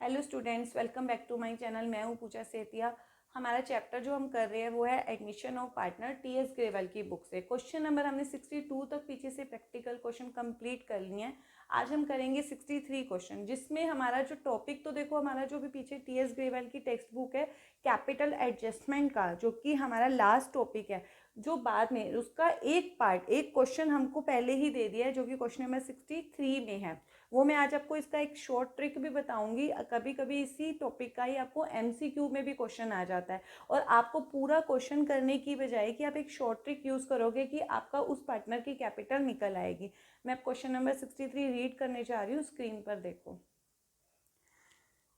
Hello students, welcome back to my channel. मैं हूँ पूजा सेतिया। हमारा चैप्टर जो हम कर रहे हैं वो है admission of partner TS Grewal की बुक से। क्वेश्चन नंबर हमने 62 तक पीछे से प्रैक्टिकल क्वेश्चन कंप्लीट कर लिए हैं। आज हम करेंगे 63 क्वेश्चन, जिसमें हमारा जो टॉपिक, तो देखो हमारा जो भी पीछे टीएस ग्रेवाल की टेक्स्ट बुक है कैपिटल एडजस्टमेंट का, जो कि हमारा लास्ट टॉपिक है, जो बाद में उसका एक पार्ट, एक क्वेश्चन हमको पहले ही दे दिया है, जो कि क्वेश्चन नंबर 63 में है। वो मैं आज आपको इसका एक शॉर्ट ट्रिक भी बताऊंगी। कभी कभी इसी टॉपिक का ही आपको एमसीक्यू में भी क्वेश्चन आ जाता है, और आपको पूरा क्वेश्चन करने की बजाय कि आप एक शॉर्ट ट्रिक यूज़ करोगे कि आपका उस पार्टनर की कैपिटल निकल आएगी। मैं क्वेश्चन नंबर 63 रीड करने जा रही हूँ, स्क्रीन पर देखो।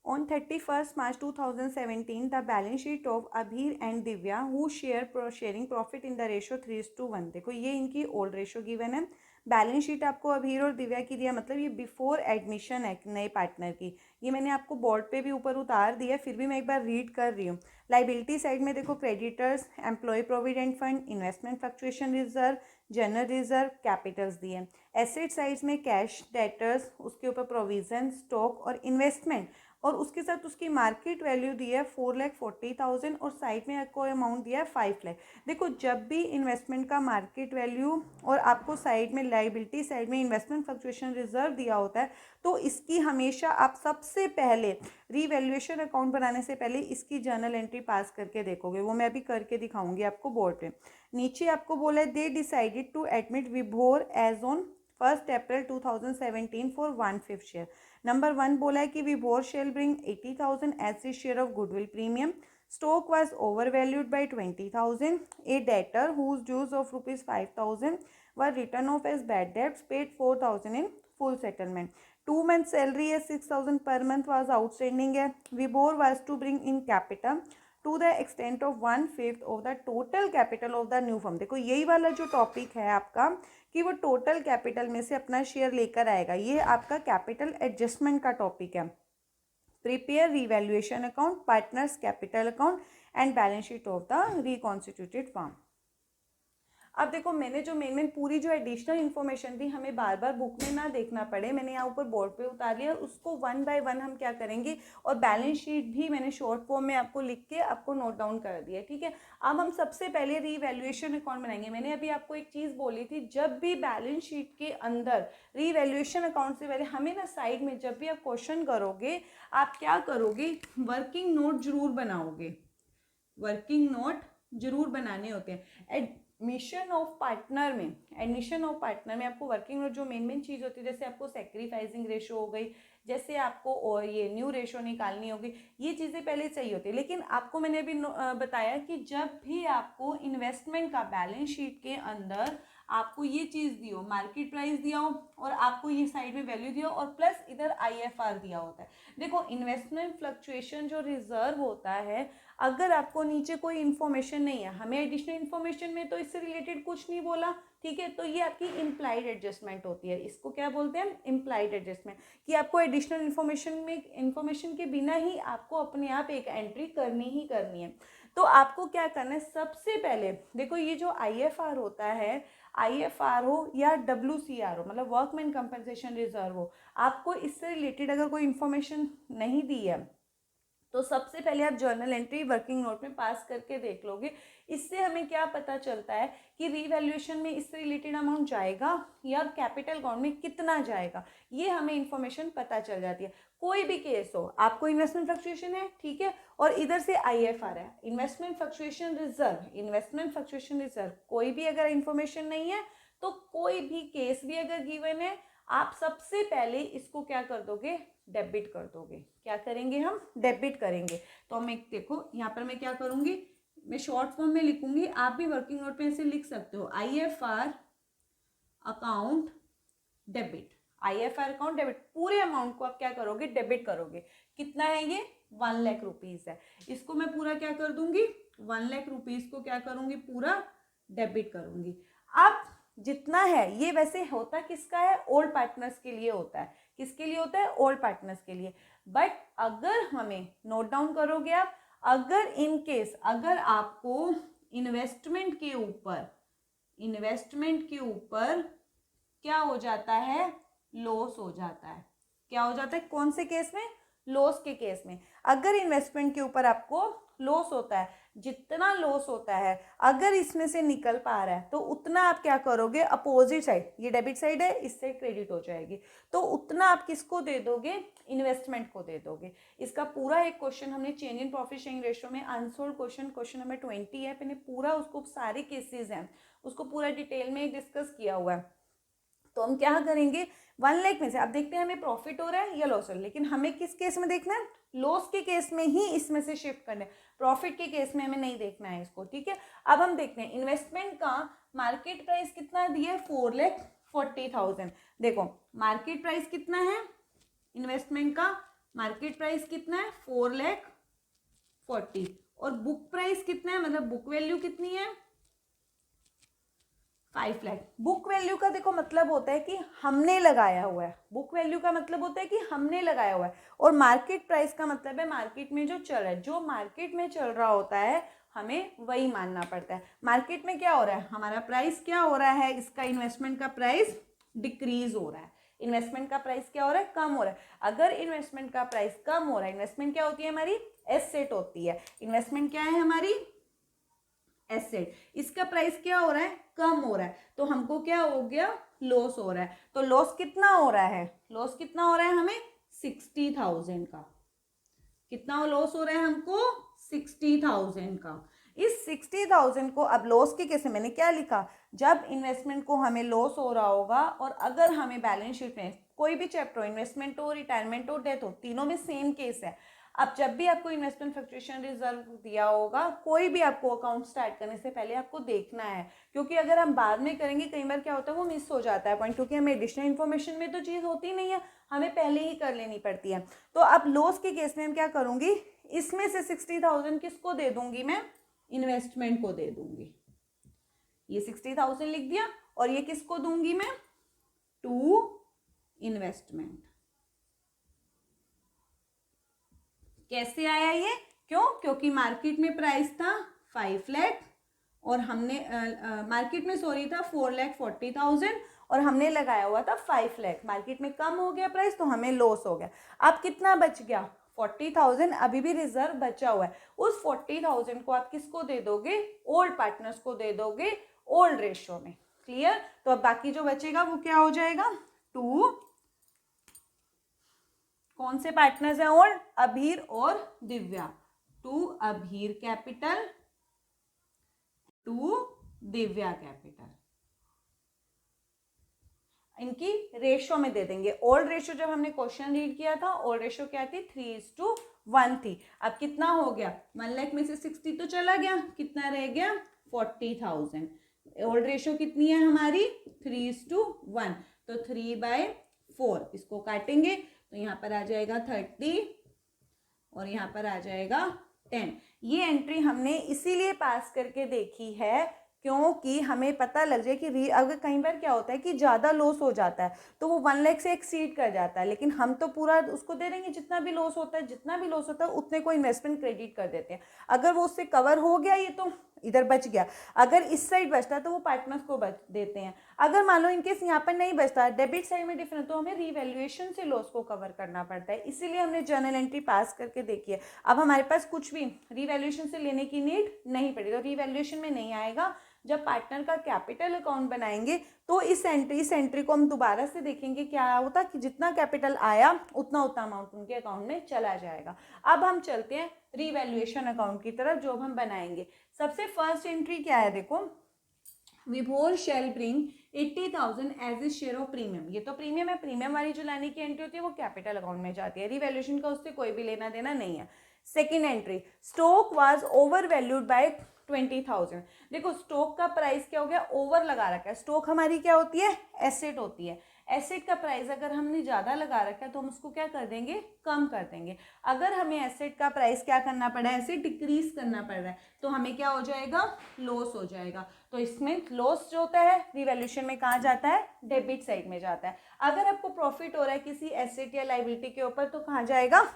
On 31st March 2017, the balance sheet of Abhir and Divya, who sharing profit in the ratio 3:1। देखो ये इनकी ओल्ड रेशो गिवन है। बैलेंस शीट आपको अभीर और दिव्या की दिया, मतलब ये बिफोर एडमिशन है नए पार्टनर की। ये मैंने आपको बोर्ड पे भी ऊपर उतार दिया, फिर भी मैं एक बार रीड कर रही हूँ। लाइबिलिटी साइड में देखो creditors, employ provident fund, investment fluctuation reserve, general reserve, capitals दिए। एसेट साइड में कैश, डेटर्स, उसके ऊपर प्रोविजन, स्टॉक और इन्वेस्टमेंट, और उसके साथ उसकी मार्केट वैल्यू दी है 4,40,000 और साइड में आपको अमाउंट दिया है 5 लाख। देखो जब भी इन्वेस्टमेंट का मार्केट वैल्यू और आपको साइड में लाइबिलिटी साइड में इन्वेस्टमेंट फ्लक्चुएशन रिजर्व दिया होता है, तो इसकी हमेशा आप सबसे पहले रीवैल्यूएशन अकाउंट बनाने से पहले इसकी जर्नल एंट्री पास करके देखोगे। वो मैं अभी करके दिखाऊंगी आपको बोर्ड पे। नीचे आपको बोला है they decided to admit Vibhor as on 1 April 2017 for 1/5 share. Number 1 बोला है कि Vibhor shall bring 80,000 as the share of goodwill premium. Stock was overvalued by 20,000. A debtor whose dues of rupees 5,000 were written off as bad debts paid 4,000 in full settlement. 2 months salary as 6,000 per month was outstanding है. Vibor was to bring in capital to the extent of 1/5 of the total capital of the new firm। देखो यही वाला जो topic है आपका कि वो total capital में से अपना शेयर लेकर आएगा, ये आपका कैपिटल एडजस्टमेंट का टॉपिक है। Prepare revaluation account, partners capital account and balance sheet of the reconstituted firm. अब देखो मैंने जो मेन पूरी जो एडिशनल इन्फॉर्मेशन थी, हमें बार बार बुक में ना देखना पड़े, मैंने यहाँ ऊपर बोर्ड पे उतार लिया। उसको 1 बाय 1 हम क्या करेंगे, और बैलेंस शीट भी मैंने शॉर्ट फॉर्म में आपको लिख के आपको नोट डाउन कर दिया, ठीक है। अब हम सबसे पहले रीवैल्यूएशन अकाउंट बनाएंगे। मैंने अभी आपको एक चीज़ बोली थी, जब भी बैलेंस शीट के अंदर रीवैल्यूएशन अकाउंट से पहले हमें ना साइड में जब भी आप क्वेश्चन करोगे, आप क्या करोगे, वर्किंग नोट जरूर बनाओगे। वर्किंग नोट जरूर बनाने होते हैं। एडमिशन ऑफ पार्टनर में आपको वर्किंग नोट जो मेन चीज़ होती है, जैसे आपको सेक्रीफाइसिंग रेशो हो गई, जैसे आपको और ये न्यू रेशो निकालनी होगी, ये चीज़ें पहले चाहिए होती है। लेकिन आपको मैंने अभी बताया कि जब भी आपको इन्वेस्टमेंट का बैलेंस शीट के अंदर आपको ये चीज़ दी हो, मार्केट प्राइस दिया हो और आपको ये साइड में वैल्यू दिया हो और प्लस इधर आईएफआर दिया होता है। देखो इन्वेस्टमेंट फ्लक्चुएशन जो रिजर्व होता है, अगर आपको नीचे कोई इन्फॉर्मेशन नहीं है, हमें एडिशनल इन्फॉर्मेशन में तो इससे रिलेटेड कुछ नहीं बोला, ठीक है, तो ये आपकी इम्प्लाइड एडजस्टमेंट होती है। इसको क्या बोलते हैं, इम्प्लाइड एडजस्टमेंट, कि आपको एडिशनल इन्फॉर्मेशन के बिना ही आपको अपने आप एक एंट्री करनी ही करनी है। तो आपको क्या करना है, सबसे पहले देखो ये जो आईएफआर होता है, आईएफआर हो या डब्ल्यूसीआर हो, मतलब वर्कमैन कंपनसेशन रिजर्व हो, आपको इससे रिलेटेड अगर कोई इन्फॉर्मेशन नहीं दी है तो सबसे पहले आप जर्नल एंट्री वर्किंग नोट में पास करके देख लोगे। इससे हमें क्या पता चलता है कि रीवैल्यूएशन में इससे रिलेटेड अमाउंट जाएगा या कैपिटल अकाउंट में कितना जाएगा, ये हमें इंफॉर्मेशन पता चल जाती है। कोई भी केस हो, आपको इन्वेस्टमेंट फ्लक्चुएशन है, ठीक है, और इधर से आईएफआर है, इन्वेस्टमेंट फ्लक्चुएशन रिजर्व, कोई भी अगर इन्फॉर्मेशन नहीं है, तो कोई भी केस भी अगर गिवन है, आप सबसे पहले इसको क्या कर दोगे, डेबिट कर दोगे। क्या करेंगे, हम डेबिट करेंगे। तो मैं देखो यहाँ पर मैं क्या करूंगी, मैं शॉर्ट फॉर्म में लिखूंगी, आप भी वर्किंग नोट में ऐसे लिख सकते हो, IFR account debit. IFR account debit, पूरे अमाउंट को आप क्या करोगे, डेबिट करोगे। कितना है ये, 1 लाख रुपीज है। इसको मैं पूरा क्या कर दूंगी, 1 लाख रुपीज को क्या करूंगी, पूरा डेबिट करूंगी। अब जितना है ये वैसे होता किसका है, ओल्ड पार्टनर्स के लिए होता है। किसके लिए होता है, ओल्ड पार्टनर्स के लिए। बट अगर हमें नोट डाउन करोगे आप, अगर इन केस अगर आपको इन्वेस्टमेंट के ऊपर क्या हो जाता है, लॉस हो जाता है। क्या हो जाता है, कौन से केस में, लॉस के केस में, अगर इन्वेस्टमेंट के ऊपर आपको लॉस होता है, जितना लॉस होता है अगर इसमें से निकल पा रहा है तो उतना आप क्या करोगे, अपोजिट साइड, ये डेबिट साइड है, इससे क्रेडिट हो जाएगी, तो उतना आप किसको दे दोगे, इन्वेस्टमेंट को दे दोगे। इसका पूरा एक क्वेश्चन हमने change in profit sharing ratio में अनसोल्ड क्वेश्चन नंबर 20 है, मैंने पूरा उसको सारे केसेस हैं उसको पूरा डिटेल में डिस्कस किया हुआ है। तो हम क्या करेंगे, 1 लाख में से, अब देखते हैं हमें प्रॉफिट हो रहा है या लॉस हो रहा है, लेकिन हमें किस केस में देखना है, लॉस के केस में ही इसमें से शिफ्ट करना है, प्रॉफिट के केस में हमें नहीं देखना है इसको, ठीक है। अब हम देखते हैं इन्वेस्टमेंट का मार्केट प्राइस कितना दिया है, 4,40,000। देखो मार्केट प्राइस कितना है इन्वेस्टमेंट का, मार्केट प्राइस कितना है 4,40,000, और बुक प्राइस कितना है, मतलब बुक वैल्यू कितनी है 5 लाख। बुक वैल्यू का देखो मतलब होता है कि हमने लगाया हुआ है, बुक वैल्यू का मतलब होता है कि हमने लगाया हुआ है, और मार्केट प्राइस का मतलब है मार्केट में जो चल रहा है, जो मार्केट में चल रहा होता है हमें वही मानना पड़ता है। मार्केट में क्या हो रहा है, हमारा प्राइस क्या हो रहा है, इसका इन्वेस्टमेंट का प्राइस डिक्रीज हो रहा है, इन्वेस्टमेंट का प्राइस क्या हो रहा है, कम हो रहा है। अगर इन्वेस्टमेंट का प्राइस कम हो रहा है, इन्वेस्टमेंट क्या होती है हमारी, एसेट होती है, इन्वेस्टमेंट क्या है हमारी, एसेट, इसका प्राइस क्या हो रहा है, कम हो रहा है, तो हमको क्या हो गया, लॉस हो रहा है। तो लॉस कितना हो रहा है, लॉस कितना हो रहा है हमें 60,000 का, कितना लॉस हो रहा है हमको 60,000 का। इस 60,000 को अब लॉस के केस में मैंने क्या लिखा, जब इन्वेस्टमेंट को हमें लॉस हो रहा होगा और अगर हमें बैलेंस शीट में कोई भी चैप्टर हो, इन्वेस्टमेंट हो, रिटायरमेंट हो, डेथ हो, तीनों में सेम केस है। अब जब भी आपको इन्वेस्टमेंट फ्लक्चुएशन रिजर्व दिया होगा, कोई भी आपको अकाउंट स्टार्ट करने से पहले आपको देखना है, क्योंकि अगर हम बाद में करेंगे कई बार क्या होता है वो मिस हो जाता है पॉइंट, क्योंकि हमें एडिशनल इन्फॉर्मेशन में तो चीज़ होती नहीं है, हमें पहले ही कर लेनी पड़ती है। तो अब लॉस के केस में हम क्या करूँगी, इसमें से 60,000 किसको दे दूंगी मैं, इन्वेस्टमेंट को दे दूंगी, ये 60,000 लिख दिया, और ये किसको दूंगी मैं, टू इन्वेस्टमेंट। कैसे आया ये, क्यों, क्योंकि मार्केट में प्राइस था 5 लाख और हमने मार्केट में सॉरी था 4,40,000 और हमने लगाया हुआ था 5 लाख, मार्केट में कम हो गया प्राइस तो हमें लॉस हो गया। अब कितना बच गया 40,000, अभी भी रिजर्व बचा हुआ है, उस 40,000 को आप किसको दे दोगे, ओल्ड पार्टनर्स को दे दोगे ओल्ड रेशियो में, क्लियर। तो अब बाकी जो बचेगा वो क्या हो जाएगा, टू, कौन से पार्टनर्स हैं ओल्ड, अभीर और Divya, to Abhir capital, to Divya capital, इनकी रेशियो में दे देंगे। ओल्ड रेशियो जब हमने क्वेश्चन रीड किया था ओल्ड रेशियो क्या थी, 3:1 थी। अब कितना हो गया, 1 लाख में से 60 तो चला गया, कितना रह गया 40,000। ओल्ड रेशियो कितनी है हमारी 3:1, तो 3/4, इसको काटेंगे तो यहाँ पर आ जाएगा 30 और यहाँ पर आ जाएगा 10। ये एंट्री हमने इसीलिए पास करके देखी है क्योंकि हमें पता लग जाए कि अगर कई बार क्या होता है कि ज़्यादा लॉस हो जाता है तो वो 1 लाख से एक्सीड कर जाता है, लेकिन हम तो पूरा उसको दे देंगे, जितना भी लॉस होता है, जितना भी लॉस होता है उतने को इन्वेस्टमेंट क्रेडिट कर देते हैं। अगर वो उससे कवर हो गया ये तो इधर बच गया, अगर इस साइड बचता है तो वो पार्टनर्स को बच देते हैं। अगर मान लो इनकेस यहाँ पर नहीं बचता, डेबिट साइड में डिफरेंस, तो हमें रीवैल्यूएशन से लॉस को कवर करना पड़ता है, इसीलिए हमने जर्नल एंट्री पास करके देखी है। अब हमारे पास कुछ भी रीवैल्यूएशन से लेने की नीड नहीं पड़ी, तो रीवैल्यूएशन में नहीं आएगा। जब पार्टनर का कैपिटल अकाउंट बनाएंगे तो इस एंट्री को हम दोबारा से देखेंगे क्या होता कि जितना कैपिटल आया उतना अमाउंट उनके अकाउंट में चला जाएगा। अब हम चलते हैं रीवैल्यूएशन अकाउंट की तरफ जो हम बनाएंगे। सबसे फर्स्ट एंट्री क्या है, देखो, Vibhor shall bring 80,000 as a share of premium. ये तो प्रीमियम है, प्रीमियम वाली जो लाने की एंट्री होती है वो कैपिटल अकाउंट में जाती है, रीवैल्यूएशन का उससे कोई भी लेना देना नहीं है। Second entry, stock was over valued bye 20,000। देखो स्टॉक का प्राइस क्या हो गया, ओवर लगा रखा है। स्टॉक हमारी क्या होती है, एसेट होती है। एसेट का प्राइस अगर हमने ज़्यादा लगा रखा है तो हम उसको क्या कर देंगे, कम कर देंगे। अगर हमें एसेट का प्राइस क्या करना पड़ा है, ऐसे डिक्रीज करना पड़ रहा है तो हमें क्या हो जाएगा, लॉस हो जाएगा। तो इसमें लॉस जो होता है रिवैल्यूएशन में कहाँ जाता है, डेबिट साइड में जाता है। अगर आपको प्रॉफिट हो रहा है किसी एसेट या लायबिलिटी के ऊपर तो कहाँ जाएगा,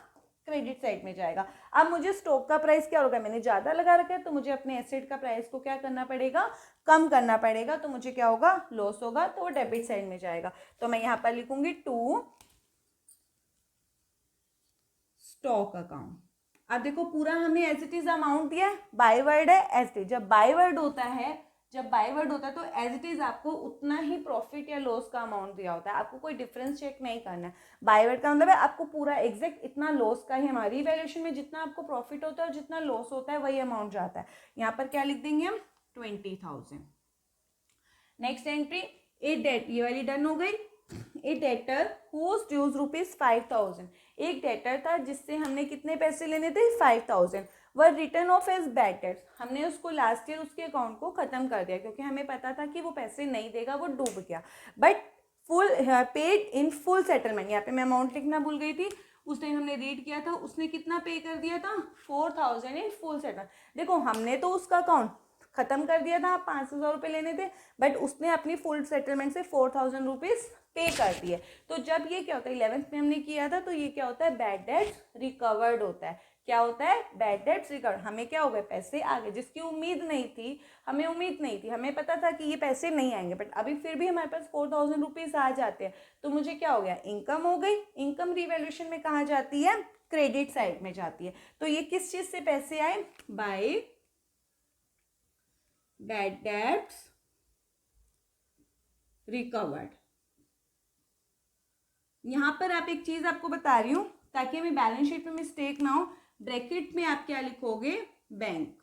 क्रेडिट साइड में जाएगा। अब मुझे स्टॉक का प्राइस क्या होगा, मैंने ज़्यादा लगा रखा है तो मुझे अपने एसेट का प्राइस को क्या करना पड़ेगा, कम करना पड़ेगा, तो मुझे क्या होगा, लॉस होगा, तो वो डेबिट साइड में जाएगा। तो मैं यहाँ पर लिखूंगी टू स्टॉक अकाउंट। अब देखो पूरा हमें एज इट इज अमाउंट दिया है, बाय वर्ड है एज इट इज। जब बाय वर्ड होता है तो एज इट इज आपको उतना ही प्रॉफिट या लॉस का अमाउंट दिया होता है, आपको कोई डिफरेंस चेक नहीं करना है। बाय वर्ड का मतलब है आपको पूरा एग्जैक्ट इतना लॉस का ही, हमारी वैल्यूएशन में जितना आपको प्रॉफिट होता है और जितना लॉस होता है वही अमाउंट जाता है। यहाँ पर क्या लिख देंगे हम 20,000। नेक्स्ट एंट्री ए डेट, ये वाली डन हो गई। ए डेटर हुज ड्यूज ₹5,000, एक डेटर था जिससे हमने कितने पैसे लेने थे 5,000। वह written off as bad debts, हमने उसको लास्ट ईयर उसके अकाउंट को खत्म कर दिया क्योंकि हमें पता था कि वो पैसे नहीं देगा, वो डूब गया। But full paid in full settlement, यहाँ पे मैं अमाउंट लिखना भूल गई थी, उस टाइम हमने रीड किया था, उसने कितना पे कर दिया था 4,000 इन फुल सेटलमेंट। देखो हमने तो उसका अकाउंट खत्म कर दिया था, 5,000 रुपये लेने थे, बट उसने अपनी फुल सेटलमेंट से 4,000 रुपीज़ पे कर दिए। तो जब ये क्या होता है 11th में हमने किया था, तो ये क्या होता है बैड डेट्स रिकवर्ड होता है। क्या होता है बैड डेट्स रिकवर्ड। हमें क्या हो गए पैसे आ गए, जिसकी उम्मीद नहीं थी, हमें उम्मीद नहीं थी, हमें पता था कि ये पैसे नहीं आएंगे, बट अभी फिर भी हमारे पास 4,000 रुपीज़ आ जाते हैं, तो मुझे क्या हो गया इनकम हो गई। इनकम रिवैल्यूएशन में कहाँ जाती है क्रेडिट साइड में जाती है। तो ये किस चीज़ से पैसे आए बाय बैड डेट्स रिकवर्ड। यहां पर आप एक चीज आपको बता रही हूं ताकि हमें बैलेंस शीट में मिस्टेक ना हो, ब्रैकेट में आप क्या लिखोगे बैंक।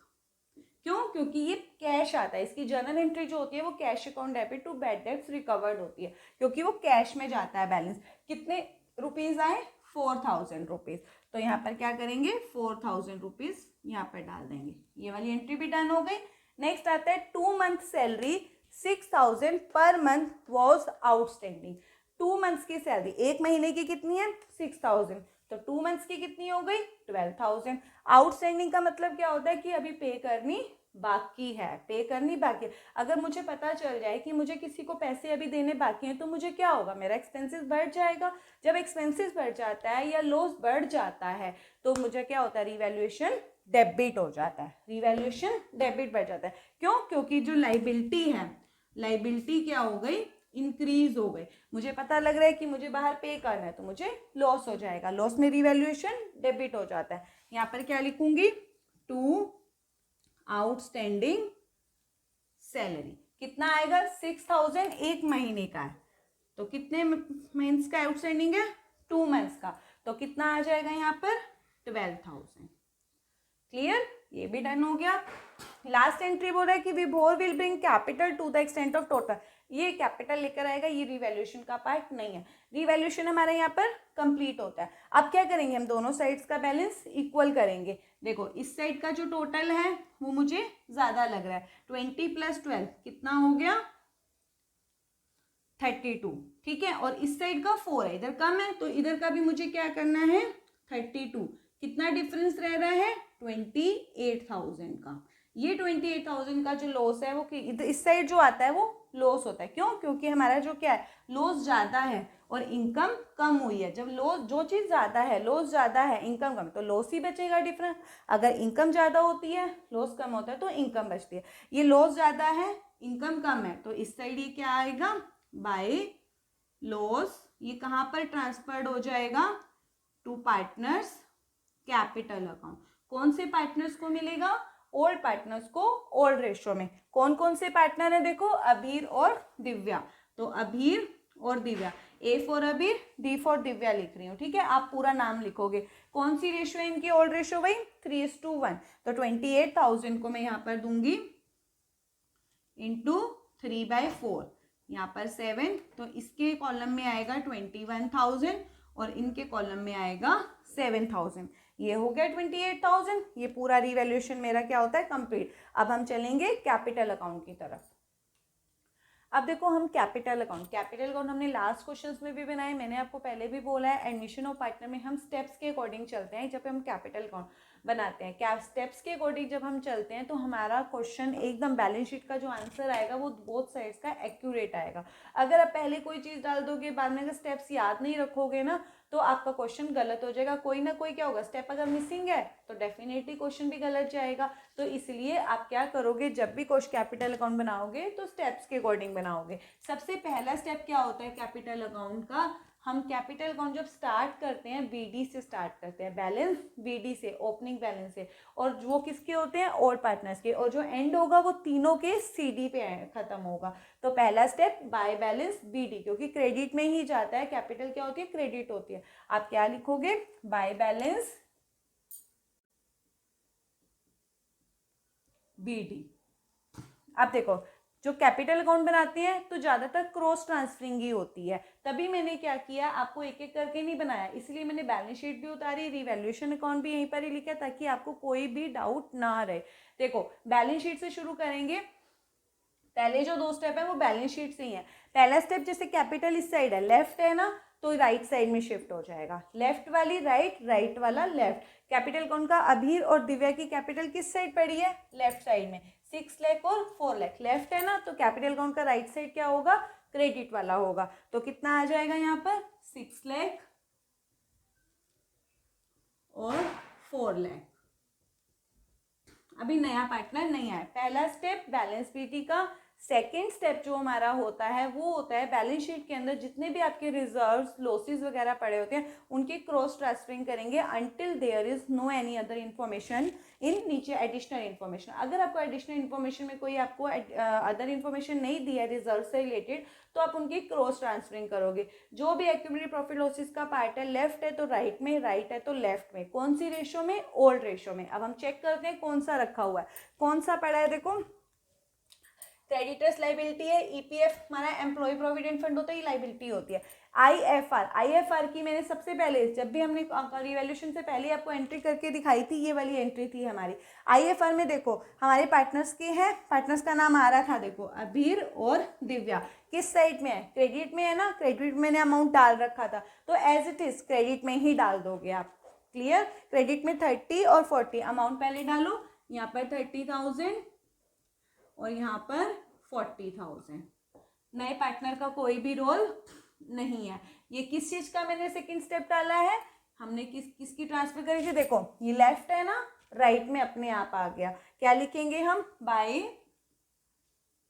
क्यों? क्योंकि ये कैश आता है, इसकी जर्नल एंट्री जो होती है वो cash account debit to bad debts recovered होती है, क्योंकि वो कैश में जाता है बैलेंस। कितने रुपीज आए 4,000 रुपीज, तो यहाँ पर क्या करेंगे 4,000 रुपीज यहाँ पर डाल देंगे। ये वाली एंट्री भी डन हो गई। नेक्स्ट आता है 2 month salary 6,000 per month was outstanding. 2 months की सैलरी, एक महीने की कितनी है 6,000, तो 2 मंथ्स की कितनी हो गई 12,000। आउटस्टैंडिंग का मतलब क्या होता है कि अभी पे करनी बाकी है, पे करनी बाकी है। अगर मुझे पता चल जाए कि मुझे किसी को पैसे अभी देने बाकी हैं, तो मुझे क्या होगा मेरा एक्सपेंसेस बढ़ जाएगा। जब एक्सपेंसेस बढ़ जाता है या लॉस बढ़ जाता है तो मुझे क्या होता है रिवैल्यूएशन डेबिट हो जाता है, रिवैल्यूएशन डेबिट बढ़ जाता है। क्यों? क्योंकि जो लाइबिलिटी है, लाइबिलिटी क्या हो गई इंक्रीज हो गई। मुझे पता लग रहा है कि मुझे बाहर पे करना है तो मुझे लॉस हो जाएगा, लॉस में रिवैल्यूएशन डेबिट हो जाता है। यहाँ पर क्या लिखूंगी टू आउटस्टैंडिंग सैलरी, कितना आएगा 6,000 एक महीने का है, तो कितने मंथ्स का आउटस्टैंडिंग है 2 मंथ्स का, तो कितना आ जाएगा यहाँ पर 12,000। क्लियर? ये भी डन हो गया। लास्ट एंट्री बोल रहा है कि Vibhor will bring capital to the extent of total, ये कैपिटल लेकर आएगा, ये रिवैल्यूएशन का पार्ट नहीं है। रिवैल्यूएशन हमारा यहाँ पर कंप्लीट होता है। अब क्या करेंगे हम दोनों साइड्स का बैलेंस इक्वल करेंगे। देखो इस साइड का जो टोटल है वो मुझे ज्यादा लग रहा है, 20 + 12 कितना हो गया 32, ठीक है, और इस साइड का 4 है, इधर कम है, तो इधर का भी मुझे क्या करना है 32। कितना डिफरेंस रह रहा है 28,000 का। ये 28,000 का जो लॉस है वो इस साइड जो आता है वो लॉस होता है। क्यों? क्योंकि हमारा जो क्या है लॉस ज़्यादा है और इनकम कम हुई है। जब लॉस, जो चीज़ ज़्यादा है, लॉस ज़्यादा है इनकम कम, तो लॉस ही बचेगा डिफरेंस। अगर इनकम ज़्यादा होती है लॉस कम होता है तो इनकम बचती है। ये लॉस ज़्यादा है इनकम कम है, तो इस साइड ये क्या आएगा बाय लॉस। ये कहाँ पर ट्रांसफर्ड हो जाएगा टू पार्टनर्स कैपिटल अकाउंट। कौन से पार्टनर्स को मिलेगा ओल्ड पार्टनर्स को ओल्ड रेशो में। कौन कौन से पार्टनर है देखो अबीर और दिव्या, तो अबीर और दिव्या, ए फॉर अबीर डी फॉर दिव्या लिख रही हूँ, ठीक है। आप पूरा नाम लिखोगे। कौन सी रेशो है इनकी ओल्ड रेशो भाई 3:1, तो 28,000 को मैं यहाँ पर दूंगी इंटू 3/4, यहाँ पर 7, तो इसके कॉलम में आएगा 21,000 और इनके कॉलम में आएगा 7,000। ये हो गया 28,000। ये पूरा रिवैल्यूएशन मेरा क्या होता है कंप्लीट। अब हम चलेंगे कैपिटल अकाउंट की तरफ। अब देखो हम कैपिटल अकाउंट हमने लास्ट क्वेश्चंस में भी बनाए, मैंने आपको पहले भी बोला है एडमिशन ऑफ पार्टनर में हम स्टेप्स के अकॉर्डिंग चलते हैं। जब हम कैपिटल अकाउंट बनाते हैं क्या स्टेप्स के अकॉर्डिंग जब हम चलते हैं तो हमारा क्वेश्चन एकदम बैलेंस शीट का जो आंसर आएगा वो बोथ साइड्स का एक्यूरेट आएगा। अगर आप पहले कोई चीज़ डाल दोगे बाद में अगर स्टेप्स याद नहीं रखोगे ना तो आपका क्वेश्चन गलत हो जाएगा। कोई ना कोई क्या होगा स्टेप अगर मिसिंग है तो डेफिनेटली क्वेश्चन भी गलत जाएगा। तो इसलिए आप क्या करोगे जब भी क्वेश्चन कैपिटल अकाउंट बनाओगे तो स्टेप्स के अकॉर्डिंग बनाओगे। सबसे पहला स्टेप क्या होता है कैपिटल अकाउंट का, हम कैपिटल अकाउंट जब स्टार्ट करते हैं बीडी से स्टार्ट करते हैं, बैलेंस बीडी से, ओपनिंग बैलेंस से, और वो किसके होते हैं, और पार्टनर्स के, और जो एंड होगा वो तीनों के सीडी पे खत्म होगा। तो पहला स्टेप बाय बैलेंस बीडी, क्योंकि क्रेडिट में ही जाता है, कैपिटल क्या होती है, क्रेडिट होती है। आप क्या लिखोगे, बाय बैलेंस बीडी। अब देखो जो कैपिटल अकाउंट बनाते हैं तो ज़्यादातर क्रॉस ट्रांसफरिंग ही होती है, तभी मैंने क्या किया, आपको एक एक करके नहीं बनाया, इसलिए मैंने बैलेंस शीट भी उतारी, रिवैल्यूएशन अकाउंट भी यहीं पर ही लिखा, ताकि आपको कोई भी डाउट ना रहे। देखो बैलेंस शीट से शुरू करेंगे, पहले जो 2 स्टेप है वो बैलेंस शीट से ही है। पहला स्टेप जैसे कैपिटल इस साइड है, लेफ्ट है ना, तो राइट साइड में शिफ्ट हो जाएगा, लेफ्ट वाली राइट, राइट वाला लेफ्ट। कैपिटल अकाउंट का अभीर और दिव्या की कैपिटल किस साइड पड़ी है, लेफ्ट साइड में, 6 लाख और 4 लाख, लेफ्ट है ना, तो कैपिटल अकाउंट का राइट साइड क्या होगा, क्रेडिट वाला होगा। तो कितना आ जाएगा यहाँ पर, 6 लाख और 4 लाख। अभी नया पार्टनर नहीं आया। पहला स्टेप बैलेंस बीटी का। सेकेंड स्टेप जो हमारा होता है वो होता है बैलेंस शीट के अंदर जितने भी आपके रिजर्व्स, लॉसेस वगैरह पड़े होते हैं उनके क्रॉस ट्रांसफरिंग करेंगे until there is no any other information in, नीचे एडिशनल इन्फॉर्मेशन। अगर आपको एडिशनल इन्फॉर्मेशन में कोई आपको अदर इन्फॉर्मेशन नहीं दी है रिजर्व से रिलेटेड, तो आप उनकी क्रॉस ट्रांसफरिंग करोगे। जो भी एक्यूमुलेटेड प्रॉफिट लॉसेस का पार्ट है, लेफ्ट है तो राइट में, राइट है तो लेफ्ट में, कौन सी रेशो में, ओल्ड रेशो में। अब हम चेक करते हैं कौन सा रखा हुआ है, कौन सा पड़ा है। देखो क्रेडिटर्स लाइबिलिटी है, ईपीएफ हमारा एम्प्लॉय प्रोविडेंट फंड होता है, ये लाइबिलिटी होती है। आईएफआर की मैंने सबसे पहले जब भी हमने रिवैल्यूएशन से पहले आपको एंट्री करके दिखाई थी, ये वाली एंट्री थी हमारी। आईएफआर में देखो हमारे पार्टनर्स के हैं, पार्टनर्स का नाम आ रहा था, देखो अभीर और दिव्या, किस साइड में है, क्रेडिट में है ना, क्रेडिट में मैंने अमाउंट डाल रखा था, तो एज इट इज क्रेडिट में ही डाल दोगे आप। क्लियर, क्रेडिट में 30 और 40 अमाउंट पहले डालो, यहाँ पर 30,000 और यहाँ पर 40,000। नए पार्टनर का कोई भी रोल नहीं है। ये किस चीज का मैंने सेकंड स्टेप डाला है, हमने किसकी ट्रांसफर करी थी, देखो ये लेफ्ट है ना, राइट में अपने आप आ गया। क्या लिखेंगे हम, by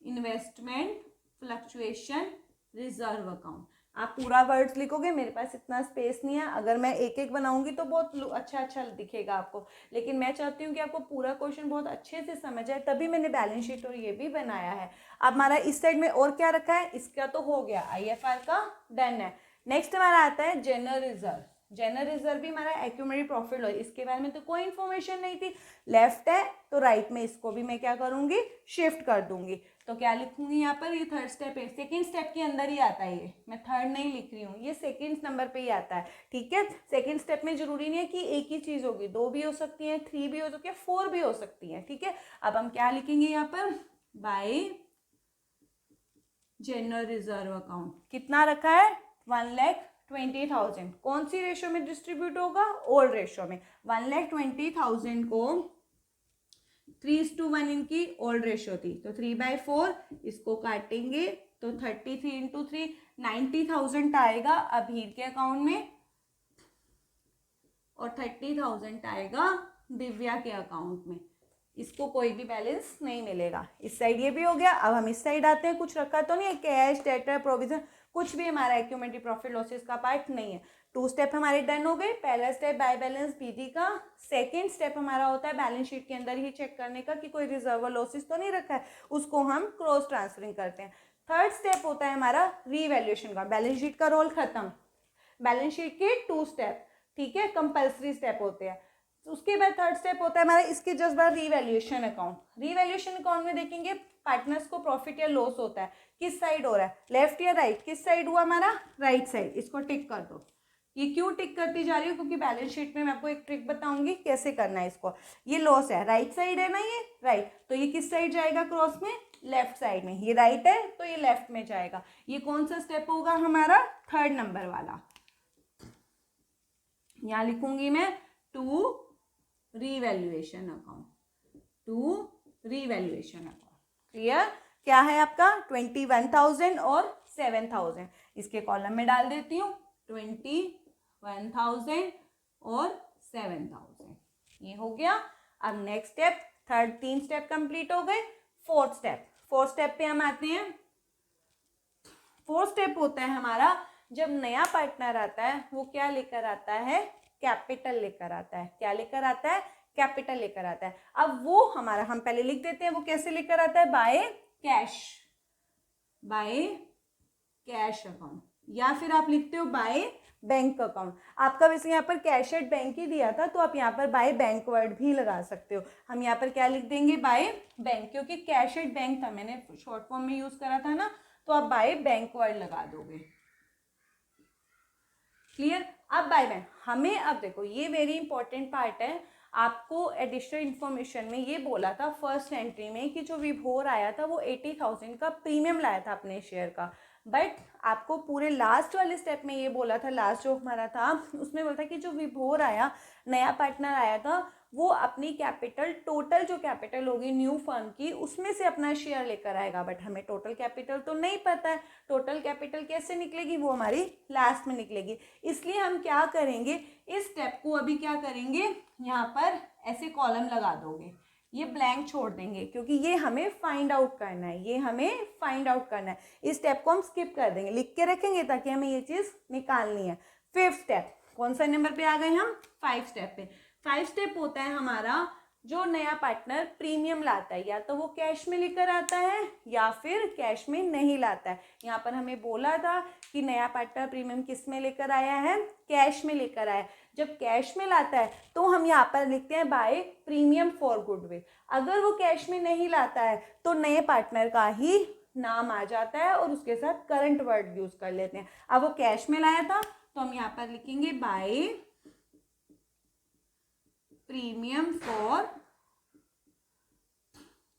investment fluctuation reserve account. आप पूरा वर्ड्स लिखोगे, मेरे पास इतना स्पेस नहीं है, अगर मैं एक एक बनाऊंगी तो बहुत अच्छा दिखेगा आपको, लेकिन मैं चाहती हूँ कि आपको पूरा क्वेश्चन बहुत अच्छे से समझ आए, तभी मैंने बैलेंस शीट और ये भी बनाया है। अब हमारा इस साइड में और क्या रखा है, इसका तो हो गया, आईएफआर का डन है। नेक्स्ट हमारा आता है जनरल रिजर्व। जनरल रिजर्व भी हमारा एक्यूमुलेटेड प्रॉफिट लॉस, इसके बारे में तो कोई इन्फॉर्मेशन नहीं थी, लेफ्ट है तो राइट में इसको भी मैं क्या करूंगी, शिफ्ट कर दूंगी। तो क्या लिखूंगी यहाँ पर, ये थर्ड स्टेप है, सेकंड स्टेप के अंदर ही आता है, ये मैं थर्ड नहीं लिख रही हूँ, ये सेकंड नंबर पे ही आता है। ठीक है, सेकंड स्टेप में जरूरी नहीं है कि एक ही चीज होगी, 2 भी हो सकती है, 3 भी हो सकती है, 4 भी हो सकती है। ठीक है, अब हम क्या लिखेंगे यहाँ पर, बाय जनरल रिजर्व अकाउंट। कितना रखा है, 1,20,000। कौन सी रेशो में डिस्ट्रीब्यूट होगा, ओल्ड रेशो में। 1,20,000 को 3:1 इनकी ओल्ड रेशो थी, तो 3/4 इसको काटेंगे तो 33 इंटू 3 90,000 आएगा अभीर के अकाउंट में, और 30,000 आएगा दिव्या के अकाउंट में। इसको कोई भी बैलेंस नहीं मिलेगा। इस साइड ये भी हो गया। अब हम इस साइड आते हैं, कुछ रखा तो नहीं है, कैश, डेटर, प्रोविजन, कुछ भी हमारा एक्यूमुलेटेड प्रॉफिट लॉसेस का पार्ट नहीं है। 2 स्टेप हमारे डन हो गए। पहला स्टेप बाय बैलेंस बीडी का। सेकेंड स्टेप हमारा होता है बैलेंस शीट के अंदर ही चेक करने का कि कोई रिजर्व लॉसेस तो नहीं रखा है, उसको हम क्रॉस ट्रांसफरिंग करते हैं। थर्ड स्टेप होता है हमारा रीवैल्यूएशन का। बैलेंस शीट का रोल खत्म। बैलेंस शीट के 2 स्टेप, ठीक है, कंपल्सरी स्टेप होते हैं। उसके बाद थर्ड स्टेप होता है हमारा इसके जस्ट बाद रीवैल्यूएशन अकाउंट। रीवैल्यूएशन अकाउंट में देखेंगे पार्टनर्स को प्रॉफिट या लॉस होता है, किस साइड हो रहा है, लेफ्ट या राइट। किस साइड हुआ हमारा, राइट साइड। इसको टिक कर दो। ये क्यों टिक करती जा रही हूँ, क्योंकि बैलेंस शीट में मैं आपको एक ट्रिक बताऊंगी कैसे करना है इसको। ये लॉस है, राइट साइड है ना, ये राइट, तो ये किस साइड जाएगा क्रॉस में, लेफ्ट साइड में। ये राइट है तो ये लेफ्ट में जाएगा। ये कौन सा स्टेप होगा हमारा, थर्ड नंबर वाला। यहां लिखूंगी मैं to revaluation account, to revaluation account. Clear, क्या है आपका 21,000 और 7,000। इसके कॉलम में डाल देती हूँ 21,000 और 7,000। ये हो गया। अब नेक्स्ट स्टेप, 3 स्टेप कंप्लीट हो गए। फोर्थ स्टेप पे हम आते हैं। फोर्थ स्टेप होता है हमारा जब नया पार्टनर आता है वो क्या लेकर आता है, कैपिटल लेकर आता है। क्या लेकर आता है, कैपिटल लेकर आता है। अब वो हमारा, हम पहले लिख देते हैं वो कैसे लेकर आता है, by cash, by cash account, या फिर आप लिखते हो बाय बैंक अकाउंट। आपका वैसे यहाँ पर कैश एट बैंक ही दिया था, तो आप यहाँ पर बाय बैंक वर्ड भी लगा सकते हो। हम यहाँ पर क्या लिख देंगे, बाय बैंक, क्योंकि कैश एट बैंक था, मैंने शॉर्ट फॉर्म में यूज करा था ना, तो आप बाय बैंक वर्ड लगा दोगे। क्लियर। अब बाय बैंक हमें, अब देखो ये वेरी इंपॉर्टेंट पार्ट है, आपको एडिशनल इन्फॉर्मेशन में ये बोला था फर्स्ट एंट्री में कि जो विभोर आया था वो 80,000 का प्रीमियम लाया था अपने शेयर का, बट आपको पूरे लास्ट वाले स्टेप में ये बोला था, लास्ट जो हमारा था उसमें बोला था कि जो विभोर आया, नया पार्टनर आया था, वो अपनी कैपिटल, टोटल जो कैपिटल होगी न्यू फर्म की, उसमें से अपना शेयर लेकर आएगा। बट हमें टोटल कैपिटल तो नहीं पता है, टोटल कैपिटल कैसे निकलेगी, वो हमारी लास्ट में निकलेगी। इसलिए हम क्या करेंगे, इस स्टेप को अभी क्या करेंगे, यहाँ पर ऐसे कॉलम लगा दोगे, ये ब्लैंक छोड़ देंगे, क्योंकि ये हमें फाइंड आउट करना है, ये हमें फाइंड आउट करना है। इस स्टेप को हम स्किप कर देंगे, लिख के रखेंगे ताकि हमें ये चीज़ निकालनी है। फिफ्थ स्टेप, कौन सा नंबर पे आ गए हम, 5 स्टेप पे। 5 स्टेप होता है हमारा, जो नया पार्टनर प्रीमियम लाता है, या तो वो कैश में लेकर आता है या फिर कैश में नहीं लाता है। यहाँ पर हमें बोला था कि नया पार्टनर प्रीमियम किस में लेकर आया है, कैश में लेकर आया है। जब कैश में लाता है तो हम यहाँ पर लिखते हैं बाय प्रीमियम फॉर गुडविल। अगर वो कैश में नहीं लाता है तो नए पार्टनर का ही नाम आ जाता है और उसके साथ करंट वर्ड यूज कर लेते हैं। अब वो कैश में लाया था तो हम यहाँ पर लिखेंगे by premium for